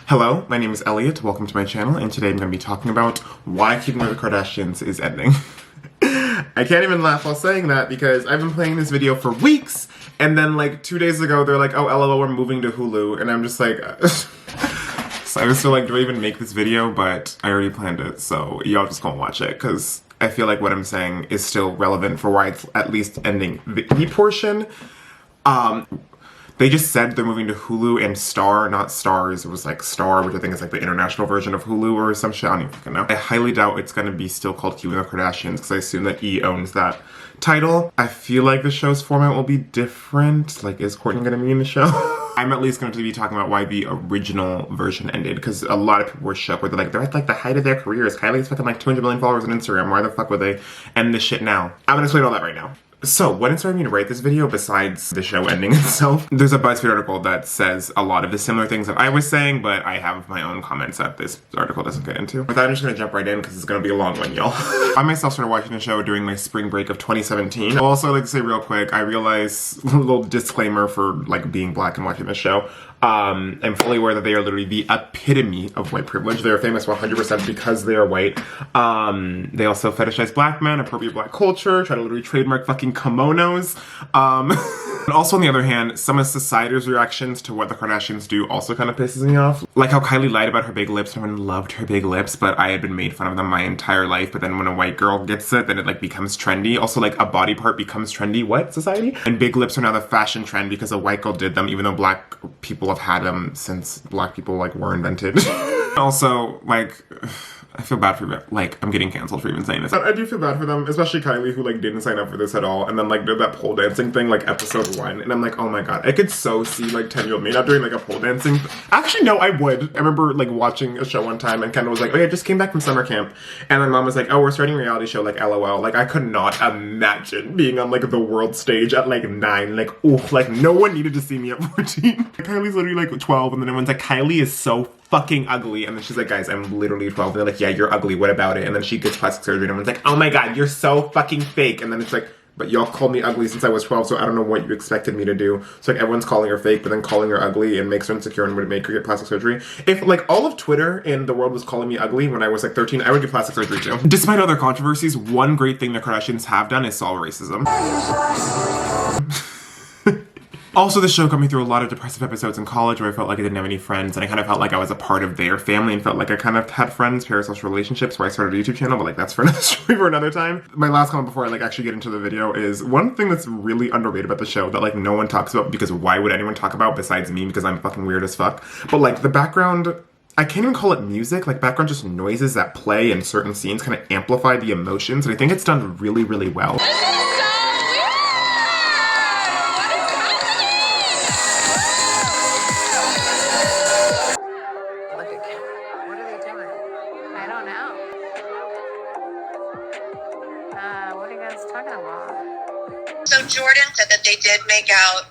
Hello, my name is Elliott, welcome to my channel, and today I'm going to be talking about why Keeping Up with the Kardashians is ending. I can't even laugh while saying that because I've been playing this video for weeks, and then like 2 days ago they're like, oh LOL, we're moving to Hulu, and I'm just like, so I was still like, do I even make this video? But I already planned it, so y'all just gonna watch it, because I feel like what I'm saying is still relevant for why it's at least ending the E portion. They just said they're moving to Hulu and Star, not Stars. It was like Star, which I think is like the international version of Hulu or some shit. I don't even fucking know. I highly doubt it's gonna be still called Keeping Up with the Kardashians because I assume that E owns that title. I feel like the show's format will be different. Like, is Kourtney gonna be in the show? I'm at least going to be talking about why the original version ended, because a lot of people were shook where they're at like the height of their careers. Kylie's fucking like 200 million followers on Instagram. Why the fuck would they end this shit now? I'm gonna explain all that right now. So, what inspired me to write this video besides the show ending itself? There's a BuzzFeed article that says a lot of the similar things that I was saying, but I have my own comments that this article doesn't get into. With that, I'm just gonna jump right in because it's gonna be a long one, y'all. I myself started watching the show during my spring break of 2017. I'll also like to say real quick, I realize, a little disclaimer for like being black and watching the show. I'm fully aware that they are literally the epitome of white privilege. They are famous 100% because they are white. They also fetishize black men, appropriate black culture, try to literally trademark fucking kimonos. But also on the other hand, some of society's reactions to what the Kardashians do also kind of pisses me off. Like how Kylie lied about her big lips. No one loved her big lips, but I had been made fun of them my entire life. But then when a white girl gets it, then it like becomes trendy. Also like a body part becomes trendy. What, society? And big lips are now the fashion trend because a white girl did them, even though black people have had them since black people like were invented. Also, like, I feel bad for, like, I'm getting canceled for even saying this. But I do feel bad for them, especially Kylie, who, like, didn't sign up for this at all, and then, like, did that pole dancing thing, like, episode 1, and I'm like, oh my god, I could so see, like, 10-year-old me not doing, like, a pole dancing. Actually, no, I would. I remember, like, watching a show one time, and Kendall was like, oh yeah, I just came back from summer camp, and my mom was like, oh, we're starting a reality show, like, LOL. Like, I could not imagine being on, like, the world stage at, like, 9, like, oof, like, no one needed to see me at 14. Kylie's literally, like, 12, and then everyone's like, Kylie is so fucking ugly, and then she's like, guys, I'm literally 12, and they're like, yeah, you're ugly, what about it? And then she gets plastic surgery, and everyone's like, oh my god, you're so fucking fake, and then it's like, but y'all called me ugly since I was 12, so I don't know what you expected me to do. So like, everyone's calling her fake, but then calling her ugly and makes her insecure and would make her get plastic surgery. If like all of Twitter and the world was calling me ugly when I was like 13, I would get plastic surgery too. Despite other controversies, one great thing the Kardashians have done is solve racism. Also, the show got me through a lot of depressive episodes in college where I felt like I didn't have any friends, and I kind of felt like I was a part of their family and felt like I kind of had friends, parasocial relationships, where I started a YouTube channel, but like that's for another story for another time. My last comment before I like actually get into the video is one thing that's really underrated about the show that like no one talks about, because why would anyone talk about besides me, because I'm fucking weird as fuck, but like the background, I can't even call it music, like background just noises that play in certain scenes kind of amplify the emotions, and I think it's done really, really well. So Jordan said that they did make out.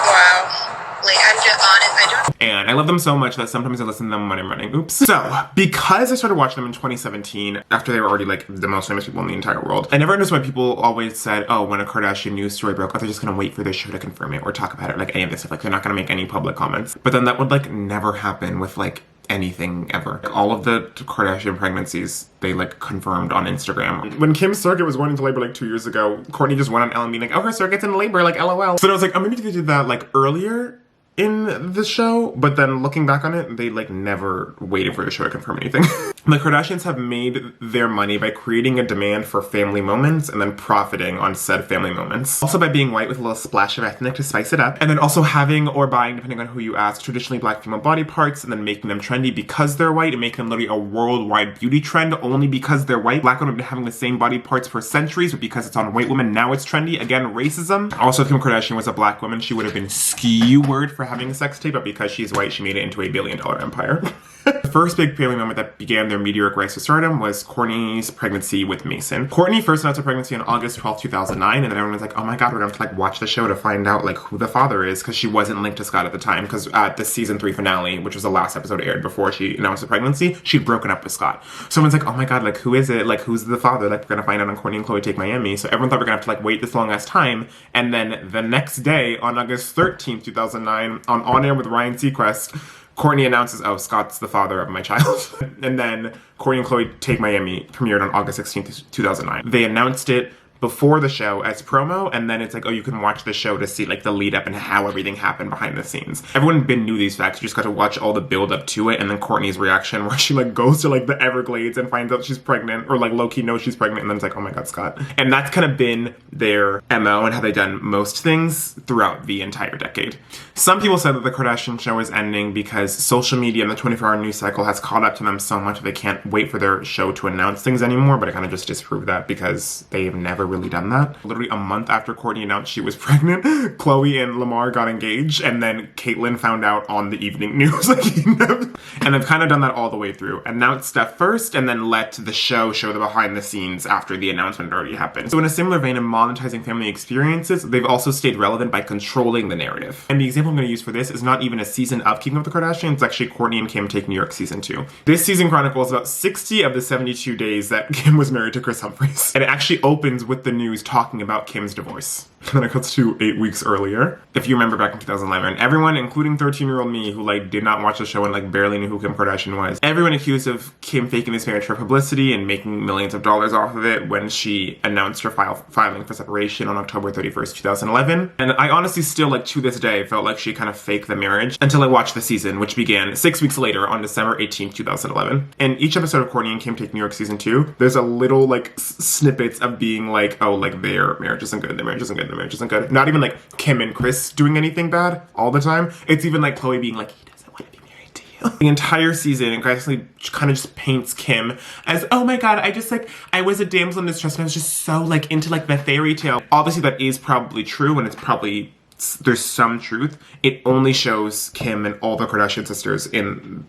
Wow. Like, I'm just honest, I don't. And I love them so much that sometimes I listen to them when I'm running. Oops. So, because I started watching them in 2017, after they were already like the most famous people in the entire world, I never understood why people always said, oh, when a Kardashian news story broke, oh, they're just gonna wait for their show to confirm it or talk about it, like any of this stuff. Like, they're not gonna make any public comments. But then that would like never happen with like anything ever. Like, all of the Kardashian pregnancies, they like confirmed on Instagram. When Kim's surrogate was going into labor like 2 years ago, Kourtney just went on Ellen being like, oh, her surrogate's in labor, like LOL. So I was like, oh, maybe they did that like earlier in the show, but then looking back on it, they like never waited for the show to confirm anything. The Kardashians have made their money by creating a demand for family moments and then profiting on said family moments. Also by being white with a little splash of ethnic to spice it up. And then also having or buying, depending on who you ask, traditionally black female body parts and then making them trendy because they're white and making them literally a worldwide beauty trend only because they're white. Black women have been having the same body parts for centuries, but because it's on white women, now it's trendy. Again, racism. Also, if Kim Kardashian was a black woman, she would have been skewered for having a sex tape, but because she's white, she made it into a billion-dollar empire. The first big family moment that began their meteoric rise to stardom was Kourtney's pregnancy with Mason. Kourtney first announced her pregnancy on August 12, 2009, and then everyone was like, oh my god, we're gonna have to like watch the show to find out like who the father is, because she wasn't linked to Scott at the time, because at the season 3 finale, which was the last episode aired before she announced the pregnancy, she'd broken up with Scott. So everyone's like, oh my god, like who is it? Like who's the father? Like we're gonna find out on Kourtney and Khloe Take Miami. So everyone thought we're gonna have to like wait this long ass time, and then the next day, on August 13th, 2009, on Air with Ryan Seacrest, Kourtney announces, oh, Scott's the father of my child. And then Kourtney and Khloe Take Miami premiered on August 16th, 2009. They announced it before the show as promo, and then it's like, oh, you can watch the show to see like the lead up and how everything happened behind the scenes. Everyone knew these facts. You just got to watch all the build up to it, and then Kourtney's reaction where she like goes to like the Everglades and finds out she's pregnant, or like low-key knows she's pregnant, and then it's like, oh my god, Scott. And that's kind of been their MO and how they've done most things throughout the entire decade. Some people said that the Kardashian show is ending because social media and the 24-hour news cycle has caught up to them so much that they can't wait for their show to announce things anymore, but I kind of just disproved that because they've never really done that. Literally a month after Kourtney announced she was pregnant, Khloe and Lamar got engaged, and then Caitlyn found out on the evening news. And they've kind of done that all the way through. Announced stuff first, and then let the show the behind the scenes after the announcement already happened. So in a similar vein of monetizing family experiences, they've also stayed relevant by controlling the narrative. And the example I'm going to use for this is not even a season of Keeping Up with the Kardashians, it's actually Kourtney and Kim Take New York season 2. This season chronicles about 60 of the 72 days that Kim was married to Kris Humphries. And it actually opens with the news talking about Kim's divorce. And then it cuts to 8 weeks earlier. If you remember back in 2011, everyone, including 13-year-old me, who like did not watch the show and like barely knew who Kim Kardashian was, everyone accused of Kim faking this marriage for publicity and making millions of dollars off of it when she announced her filing for separation on October 31st, 2011. And I honestly still, like to this day, felt like she kind of faked the marriage until I watched the season, which began 6 weeks later on December 18th, 2011. In each episode of Kourtney and Kim Take New York season 2, there's a little like snippets of being like, oh, like their marriage isn't good, their marriage isn't good, their marriage isn't good. Not even like Kim and Kris doing anything bad all the time. It's even like Khloe being like, he doesn't want to be married to you. The entire season, it actually kind of just paints Kim as, oh my god, I was a damsel in distress and I was just so like into like the fairy tale. Obviously that is probably true, and it's probably, there's some truth. It only shows Kim and all the Kardashian sisters in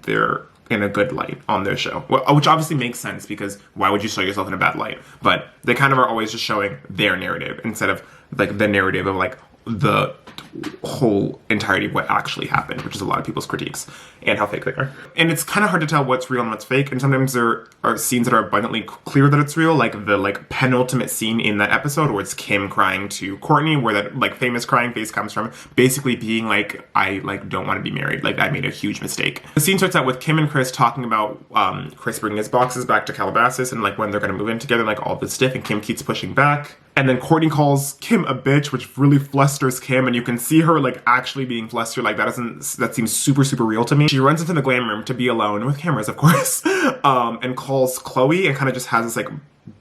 a good light on their show. Which obviously makes sense, because why would you show yourself in a bad light? But they kind of are always just showing their narrative instead of like the narrative of like the whole entirety of what actually happened, which is a lot of people's critiques and how fake they are. And it's kind of hard to tell what's real and what's fake, and sometimes there are scenes that are abundantly clear that it's real, like the like penultimate scene in that episode where it's Kim crying to Kourtney, where that like famous crying face comes from, basically being like, I like don't want to be married, like I made a huge mistake. The scene starts out with Kim and Kris talking about Kris bringing his boxes back to Calabasas and like when they're gonna move in together, like all this stuff, and Kim keeps pushing back. And then Kourtney calls Kim a bitch, which really flusters Kim, and you can see her like actually being flustered. Like that seems super, super real to me. She runs into the glam room to be alone with cameras, of course, and calls Khloe, and kind of just has this like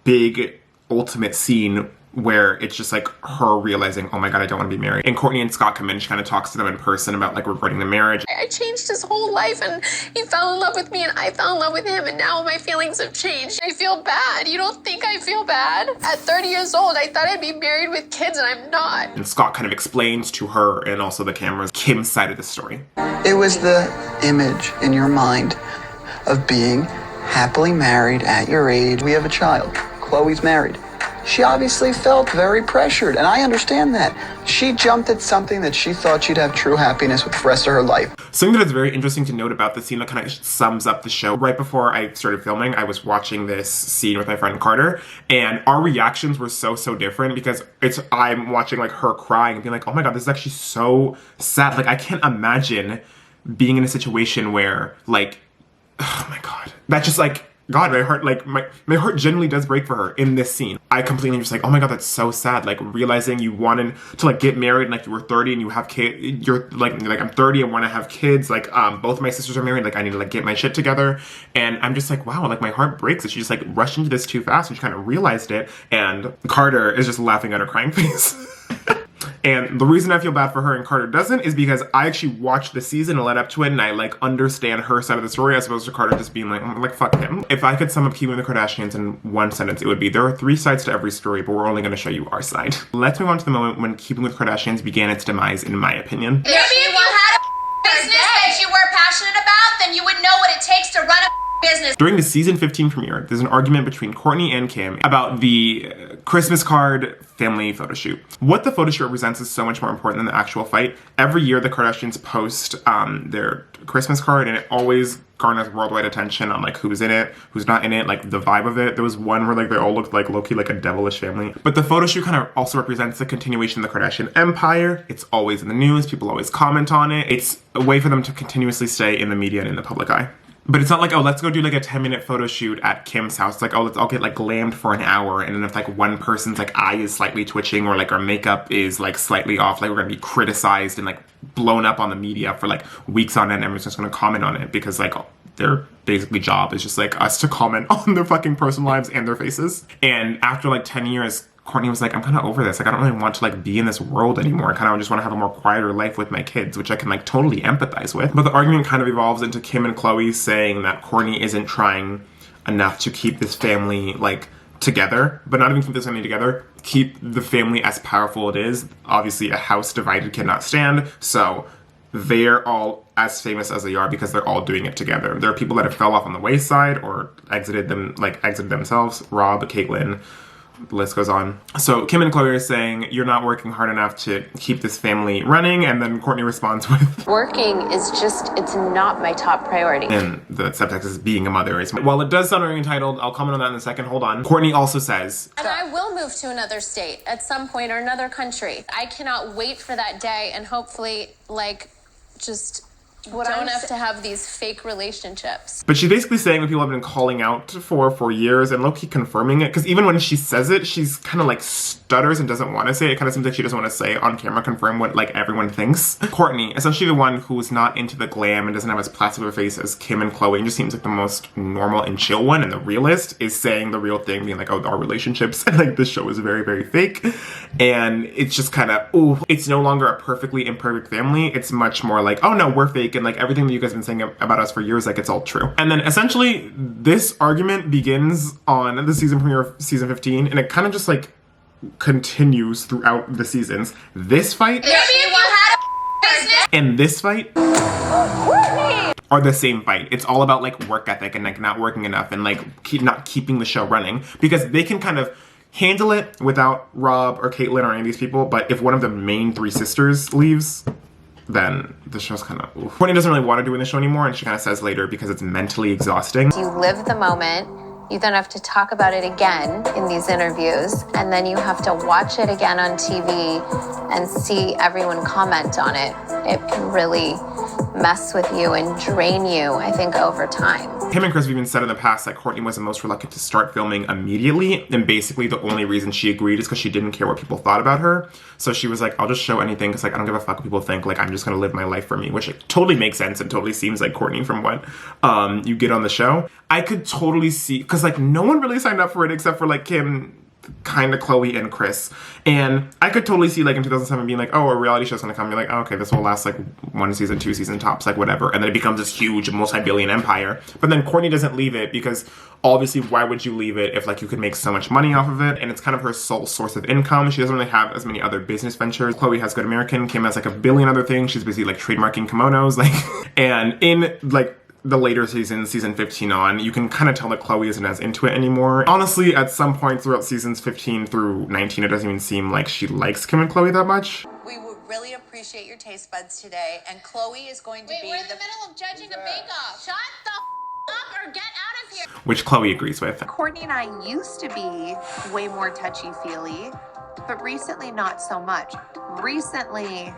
big ultimate scene where it's just like her realizing, oh my god, I don't want to be married. And Kourtney and Scott come in, she kind of talks to them in person about like regretting the marriage. I changed his whole life, and he fell in love with me and I fell in love with him, and now my feelings have changed. I feel bad. You don't think I feel bad? At 30 years old, I thought I'd be married with kids, and I'm not. And Scott kind of explains to her and also the cameras Kim's side of the story. It was the image in your mind of being happily married at your age. We have a child. Khloe's married. She obviously felt very pressured, and I understand that. She jumped at something that she thought she'd have true happiness with the rest of her life. Something that is very interesting to note about the scene that kind of sums up the show. Right before I started filming, I was watching this scene with my friend Carter, and our reactions were so different, because I'm watching like her crying and being like, oh my god, this is actually so sad. Like I can't imagine being in a situation where like, oh my god, that just like, God, my heart, like, my heart genuinely does break for her in this scene. I completely just like, oh my god, that's so sad. Like, realizing you wanted to, like, get married, and, like, you were 30 and you have kids, you're, like, I'm 30 and want to have kids. Like, both my sisters are married. Like, I need to, like, get my shit together. And I'm just like, wow, like, my heart breaks that she just, like, rushed into this too fast, and she kind of realized it. And Carter is just laughing at her crying face. And the reason I feel bad for her and Carter doesn't is because I actually watched the season and led up to it, and I like understand her side of the story as opposed to Carter just being like fuck him. If I could sum up Keeping the Kardashians in one sentence, it would be, there are 3 sides to every story, but we're only going to show you our side. Let's move on to the moment when Keeping with Kardashians began its demise, in my opinion. If you had a business that you were passionate about, then you would know what it takes to run a business. During the season 15 premiere, there's an argument between Kourtney and Kim about the Christmas card family photo shoot. What the photo shoot represents is so much more important than the actual fight. Every year, the Kardashians post their Christmas card, and it always garners worldwide attention on like who's in it, who's not in it, like the vibe of it. There was one where like they all looked like low-key like a devilish family. But the photo shoot kind of also represents the continuation of the Kardashian empire. It's always in the news. People always comment on it. It's a way for them to continuously stay in the media and in the public eye. But it's not like, oh, let's go do like a 10-minute photo shoot at Kim's house. It's like, oh, let's all get like glammed for an hour. And then if like one person's like eye is slightly twitching or like our makeup is like slightly off, like we're gonna be criticized and like blown up on the media for like weeks on end. Everyone's just gonna comment on it because like their basically job is just like us to comment on their fucking personal lives and their faces. And after like 10 years, Kourtney was like, I'm kind of over this. Like, I don't really want to like be in this world anymore. I kind of just want to have a more quieter life with my kids, which I can like totally empathize with. But the argument kind of evolves into Kim and Khloe saying that Kourtney isn't trying enough to keep this family like together, but not even keep this family together, keep the family as powerful it is. Obviously, a house divided cannot stand. So they're all as famous as they are because they're all doing it together. There are people that have fell off on the wayside or exited themselves. Rob, Caitlyn, the list goes on. So Kim and Khloe are saying, you're not working hard enough to keep this family running, and then Kourtney responds with, Working is just, it's not my top priority. and the subtext is being a mother. While it does sound very entitled, I'll comment on that in a second, hold on. Kourtney also says, And I will move to another state at some point or another country. I cannot wait for that day and hopefully like just don't have to have these fake relationships. but she's basically saying what people have been calling out for years and low-key confirming it, because even when she says it, she's kind of like stutters and doesn't want to say it. It kind of seems like she doesn't want to say on camera, confirm what like everyone thinks. Kourtney, essentially the one who's not into the glam and doesn't have as placid of a face as Kim and Khloe and just seems like the most normal and chill one and the realist, is saying the real thing, being like, oh, our relationships and like this show is very, very fake. And it's just kind of, ooh, it's no longer a perfectly imperfect family. It's much more like, oh no, we're fake, and like everything that you guys have been saying about us for years, like it's all true. And then essentially this argument begins on the season premiere of season 15, and it kind of just like continues throughout the seasons. This fight and this fight are the same fight. It's all about like work ethic and like not working enough and like not keeping the show running, because they can kind of handle it without Rob or Caitlyn or any of these people, but if one of the main three sisters leaves, then the show's kind of, Kourtney doesn't really want to do in the show anymore, and she kind of says later because it's mentally exhausting. You live the moment, you then have to talk about it again in these interviews, and then you have to watch it again on TV and see everyone comment on it. It can really mess with you and drain you, I think, over time. Kim and Chris have even said in the past that Kourtney was the most reluctant to start filming immediately, and basically the only reason she agreed is because she didn't care what people thought about her. So she was like, I'll just show anything because like I don't give a fuck what people think, like I'm just gonna live my life for me, which like, totally makes sense and totally seems like Kourtney from what you get on the show. I could totally see, because like no one really signed up for it except for like Kim, kind of Khloe and Chris, and I could totally see like in 2007 being like, oh, a reality show's gonna come. You're like, oh, okay, this will last like 1 season, 2 season tops, like whatever, and then it becomes this huge multi-billion empire. But then Kourtney doesn't leave it because obviously why would you leave it if like you could make so much money off of it, and it's kind of her sole source of income. She doesn't really have as many other business ventures. Khloe has Good American, Kim has like a billion other things. She's busy like trademarking kimonos, like and in like the later seasons, season 15 on, you can kind of tell that Khloe isn't as into it anymore. Honestly, at some point throughout seasons 15 through 19, it doesn't even seem like she likes Kim and Khloe that much. We would really appreciate your taste buds today, and Khloe is going to be we're in the middle of judging a bake-off. Shut the up or get out of here. Which Khloe agrees with. Kourtney and I used to be way more touchy-feely, but recently not so much. Recently,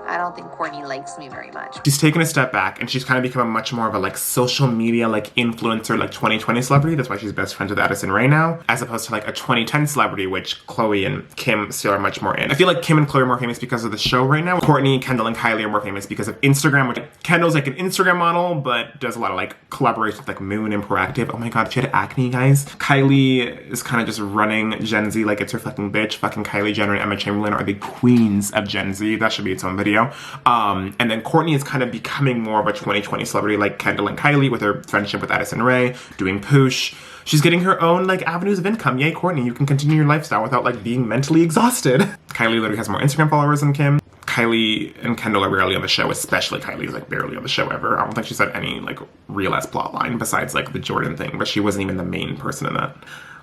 I don't think Kourtney likes me very much. She's taken a step back and she's kind of become a much more of a like social media like influencer, like 2020 celebrity. That's why she's best friends with Addison Rae now, as opposed to like a 2010 celebrity, which Khloe and Kim still are much more in. I feel like Kim and Khloe are more famous because of the show right now. Kourtney, Kendall, and Kylie are more famous because of Instagram, which Kendall's like an Instagram model, but does a lot of like collaborations with like Moon and Proactive. Oh my god, she had acne, guys. Kylie is kind of just running Gen Z like it's her fucking bitch. Fucking Kylie Jenner and Emma Chamberlain are the queens of Gen Z. That should be its own video. And then Kourtney is kind of becoming more of a 2020 celebrity like Kendall and Kylie with her friendship with Addison Rae, doing Poosh. She's getting her own like avenues of income. Yay, Kourtney, you can continue your lifestyle without like being mentally exhausted. Kylie literally has more Instagram followers than Kim. Kylie and Kendall are rarely on the show, especially Kylie is like barely on the show ever. I don't think she's had any like real ass plot line besides like the Jordan thing, but she wasn't even the main person in that.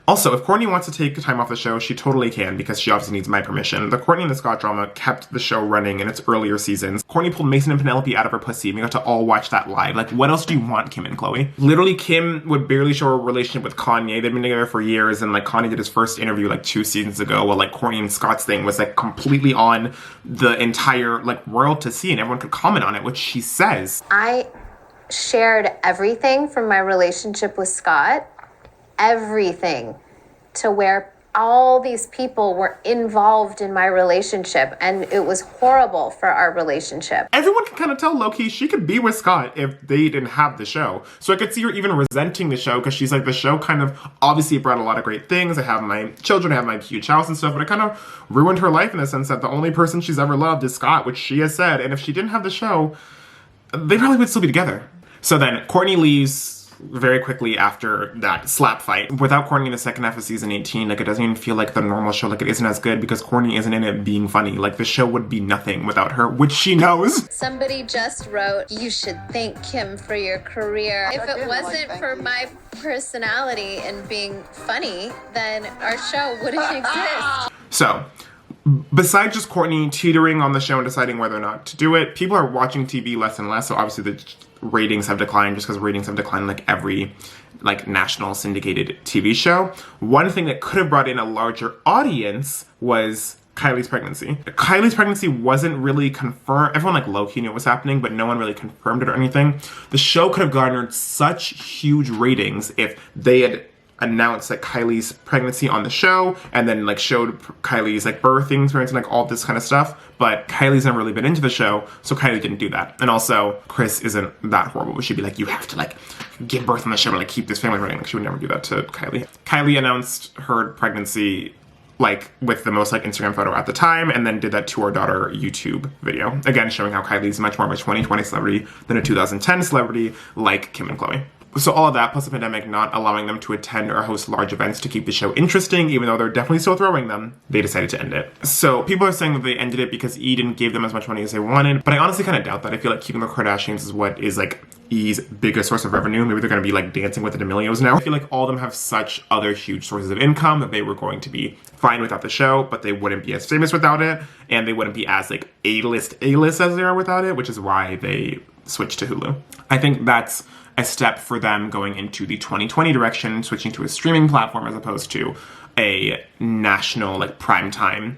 Also, if Kourtney wants to take time off the show, she totally can, because she obviously needs my permission. The Kourtney and the Scott drama kept the show running in its earlier seasons. Kourtney pulled Mason and Penelope out of her pussy, and we got to all watch that live. Like, what else do you want, Kim and Khloe? Literally, Kim would barely show a relationship with Kanye. They've been together for years, and like Kanye did his first interview like 2 seasons ago, while like Kourtney and Scott's thing was like completely on the entire like world to see, and everyone could comment on it, which she says. I shared everything from my relationship with Scott, everything, to where all these people were involved in my relationship, and it was horrible for our relationship. Everyone can kind of tell low-key she could be with Scott if they didn't have the show. So I could see her even resenting the show, because she's like, the show kind of obviously brought a lot of great things. I have my children, I have my huge house and stuff, but it kind of ruined her life in the sense that the only person she's ever loved is Scott, which she has said, and if she didn't have the show, they probably would still be together. So then Kourtney leaves very quickly after that slap fight. Without Kourtney in the second half of season 18, like, it doesn't even feel like the normal show. Like, it isn't as good because Kourtney isn't in it being funny. Like, the show would be nothing without her, which she knows. Somebody just wrote, "You should thank Kim for your career." If it wasn't for my personality and being funny, then our show wouldn't exist. So, besides just Kourtney teetering on the show and deciding whether or not to do it, people are watching TV less and less, so obviously the ratings have declined, just because ratings have declined like every like national syndicated TV show. One thing that could have brought in a larger audience was Kylie's pregnancy. Kylie's pregnancy wasn't really confirmed. Everyone like low-key knew it was happening, but no one really confirmed it or anything. The show could have garnered such huge ratings if they had announced like Kylie's pregnancy on the show and then like showed Kylie's like birthing experience and like all this kind of stuff, but Kylie's never really been into the show, so Kylie didn't do that. And also Kris isn't that horrible. She'd be like, you have to like give birth on the show to like keep this family running. Like, she would never do that to Kylie. Kylie announced her pregnancy like with the most like Instagram photo at the time, and then did that to our daughter YouTube video, again showing how Kylie's much more of a 2020 celebrity than a 2010 celebrity like Kim and Khloe. So all of that, plus the pandemic not allowing them to attend or host large events to keep the show interesting, even though they're definitely still throwing them, they decided to end it. So people are saying that they ended it because E didn't give them as much money as they wanted, but I honestly kind of doubt that. I feel like Keeping the Kardashians is what is like E's biggest source of revenue. Maybe they're going to be like Dancing with the D'Amelios now. I feel like all of them have such other huge sources of income that they were going to be fine without the show, but they wouldn't be as famous without it, and they wouldn't be as like A-list as they are without it, which is why they switched to Hulu. I think that's a step for them going into the 2020 direction, switching to a streaming platform as opposed to a national like primetime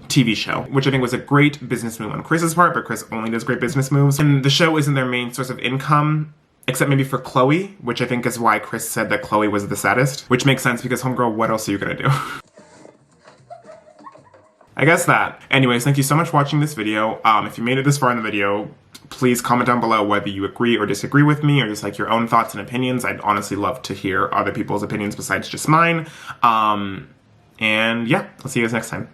TV show, which I think was a great business move on Kris's part, but Kris only does great business moves. And the show isn't their main source of income, except maybe for Khloe, which I think is why Kris said that Khloe was the saddest, which makes sense because homegirl, what else are you gonna do? I guess that. Anyways, thank you so much for watching this video. If you made it this far in the video, please comment down below whether you agree or disagree with me, or just like your own thoughts and opinions. I'd honestly love to hear other people's opinions besides just mine. And yeah, I'll see you guys next time.